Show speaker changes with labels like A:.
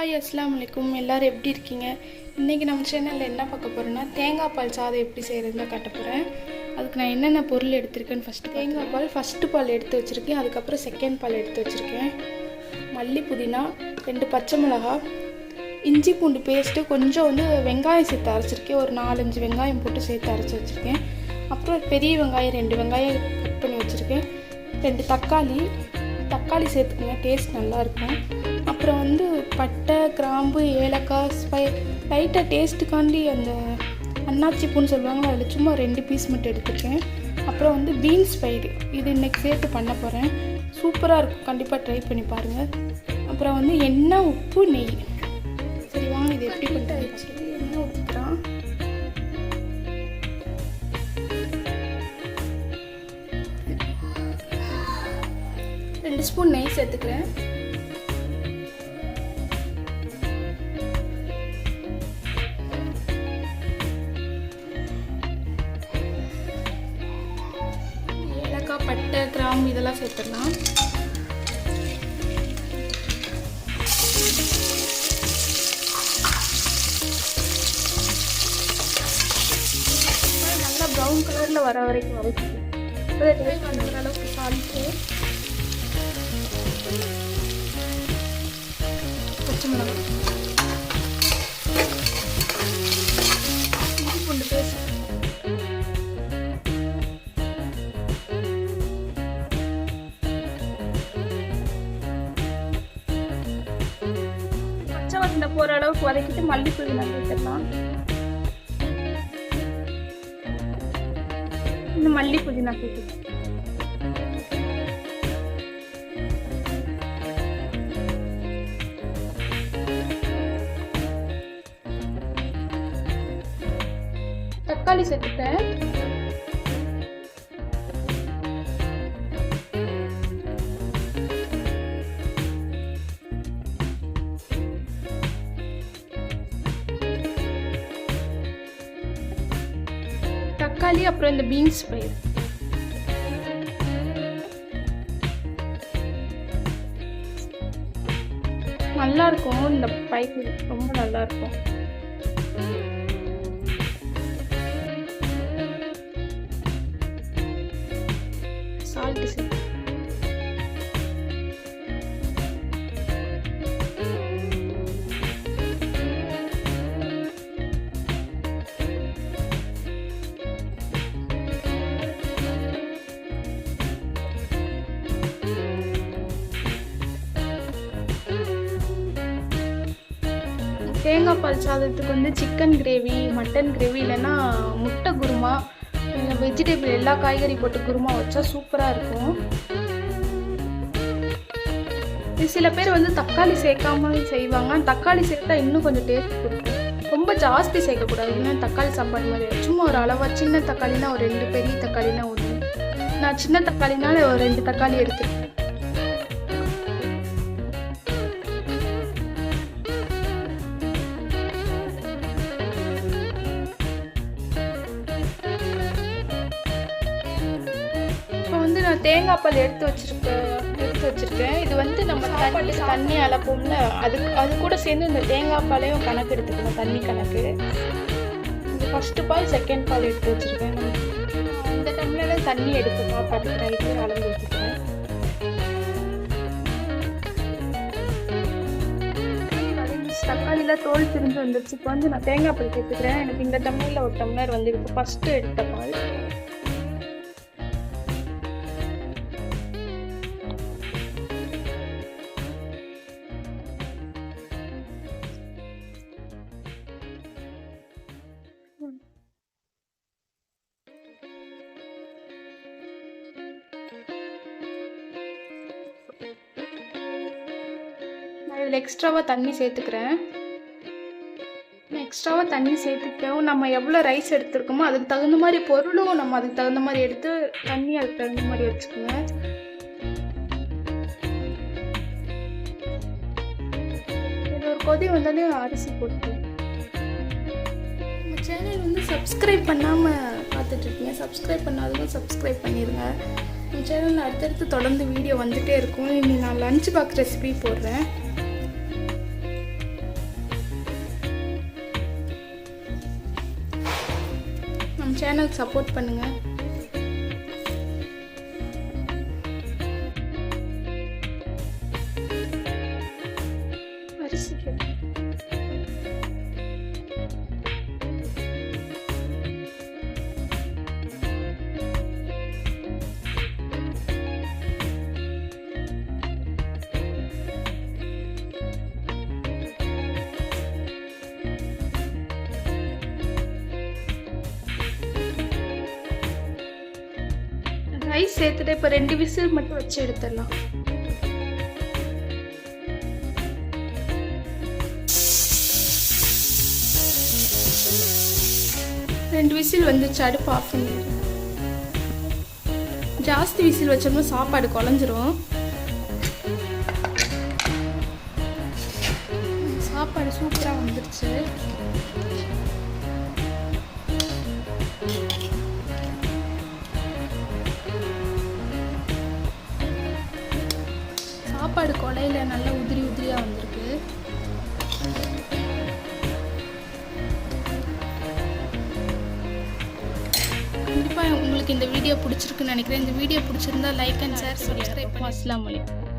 A: Hi அஸ்ஸலாமு அலைக்கும். எல்லோரும் எப்படி இருக்கீங்க? இன்றைக்கி நம்ம சேனலில் என்ன பார்க்க போகிறோன்னா தேங்காய் பால் சாதம் எப்படி செய்கிறதுன்னு காட்ட போகிறேன். அதுக்கு நான் என்னென்ன பொருள் எடுத்திருக்கேன்னு தேங்காய் பால் ஃபஸ்ட்டு பால் எடுத்து வச்சுருக்கேன். அதுக்கப்புறம் செகண்ட் பால் எடுத்து வச்சுருக்கேன். மல்லி புதினா, 2 பச்சை மிளகா, இஞ்சி பூண்டு பேஸ்ட்டு, கொஞ்சம் வெங்காயம் சேர்த்து அரைச்சிருக்கேன். ஒரு 4-5 வெங்காயம் போட்டு சேர்த்து அரைச்சி வச்சுருக்கேன். அப்புறம் பெரிய வெங்காயம் 2 வெங்காயம் கட் பண்ணி வச்சுருக்கேன். 2 தக்காளி சேர்த்துக்கோங்க, டேஸ்ட் நல்லாயிருக்கும். அப்புறம் பட்டை, கிராம்பு, ஏலக்காய், லைட்டாக டேஸ்ட்டுக்காண்டி அந்த அன்னாச்சி பூன்னு சொல்லுவாங்க, அதில் சும்மா 2 பீஸ் மட்டும் எடுத்துருக்கேன். அப்புறம் பீன்ஸ் பயிறு, இது இன்றைக்கி சேர்த்து பண்ண போகிறேன். சூப்பராக இருக்கும், கண்டிப்பாக ட்ரை பண்ணி பாருங்கள். அப்புறம் எண்ணெய், உப்பு, நெய். சரி வாங்க இது எப்படி பண்ணிட்டு ஆயிடுச்சு. எண்ணெய் ஊற்றிக்கிறான். ரெண்டு ஸ்பூன் நெய் சேர்த்துக்கிறேன். ஏலக்காய், பட்டை, கிராம்பு இதெல்லாம் சேர்த்துடலாம். நல்லா ப்ரௌன் கலரில் வர வரைக்கும் வதக்கிட்டு வர அளவுக்கு சால்ட்டு, பச்சை மிளகாய், இஞ்சி பூண்டு பேஸ்ட், பச்சை வாசனை போகிற அளவுக்கு வதக்கிட்டு மல்லி புதினா சேர்த்துக்கலாம். இந்த மல்லி புதினா சேர்த்துக்கலாம். தக்காளி சேர்த்துட்டேன். தக்காளி, அப்புறம் இந்த பீன்ஸ் பயிர். நல்லா இருக்கும், இந்த பயிர் ரொம்ப நல்லா இருக்கும். சால்ட் சேர்த்து தேங்காய் பால் சாதத்துக்கு சிக்கன் கிரேவி, மட்டன் கிரேவி, இல்லைன்னா முட்டை குருமா, வெஜிடபிள் எல்லா காய்கறி போட்டு குருமா வச்சா சூப்பராக இருக்கும். சில பேர் தக்காளி சேர்க்காம செய்வாங்க. தக்காளி சேர்த்தா இன்னும் கொஞ்சம் டேஸ்ட் கொடுக்கும். ரொம்ப ஜாஸ்தி சேர்க்கக்கூடாது, இன்னும் தக்காளி சாப்பாடு மாதிரி. சும்மா ஒரு அளவாக சின்ன தக்காளினா ஒரு 2, பெரிய தக்காளினா 1. நான் சின்ன தக்காளினால ஒரு 2 தக்காளி எடுத்துருக்கேன். நான் தேங்காய் பால் எடுத்து வச்சிருக்கேன். இது நம்ம தண்ணி அளப்போம்ல, அது கூட சேர்ந்து இந்த தேங்காய் பாலையும் கணக்கு எடுத்துக்கணும், தண்ணி கணக்கு. ஃபர்ஸ்ட் பால், செகண்ட் பால் எடுத்து வச்சிருக்கேன். இந்த டம்ளர்ல தண்ணி எடுத்துக்கலாம், பார்த்துக்கிறேன், அளந்து வச்சுக்கிறேன். தக்காளியில் தோல் திரிஞ்சு வந்துருச்சு. இப்போ நான் தேங்காய் பால் சேர்த்துக்கிறேன். எனக்கு இந்த டம்ளரில் ஒரு டம்ளர் வந்துருக்கு, ஃபர்ஸ்ட் எடுத்த பால். இதில் எக்ஸ்ட்ராவாக தண்ணி சேர்த்துக்கிறேன். நம்ம எவ்வளோ ரைஸ் எடுத்துருக்கோமோ அதுக்கு தகுந்த மாதிரி பொருளும் நம்ம அதுக்கு தகுந்த மாதிரி எடுத்து, தண்ணி அதுக்கு தகுந்த மாதிரி வச்சுக்கோங்க. இது ஒரு கொதி வந்தாலே அரிசி போட்டு. நம்ம சேனல் சப்ஸ்கிரைப் பண்ணாமல் பார்த்துட்ருக்கீங்க. சப்ஸ்கிரைப் பண்ணாதவங்க சப்ஸ்கிரைப் பண்ணிடுங்க. நம்ம சேனலில் அடுத்தடுத்து தொடர்ந்து வீடியோ வந்துகிட்டே இருக்கும். இனி நான் லஞ்ச் பாக்ஸ் ரெசிபி போடுறேன். சேனலுக்கு சப்போர்ட் பண்ணுங்கள். ரைஸ் சேர்த்துட்டு இப்போ 2 விசில் மட்டும் வச்சு எடுத்துடலாம். ரெண்டு விசில் வந்துச்சு, அடுப்பு ஆஃப் பண்ணிடுறேன். ஜாஸ்தி விசில் வச்சோம்னா சாப்பாடு குழஞ்சிரும். சாப்பாடு சூப்பராக வந்துருச்சு. சாப்பாடு கொலையில நல்லா உதிரி உதிரியாக வந்திருக்கு. கண்டிப்பாக உங்களுக்கு இந்த வீடியோ பிடிச்சிருக்குன்னு நினைக்கிறேன். இந்த வீடியோ பிடிச்சிருந்தா லைக் அண்ட் ஷேர், சப்ஸ்கிரைப். அஸ்ஸலாமு அலைக்கும்.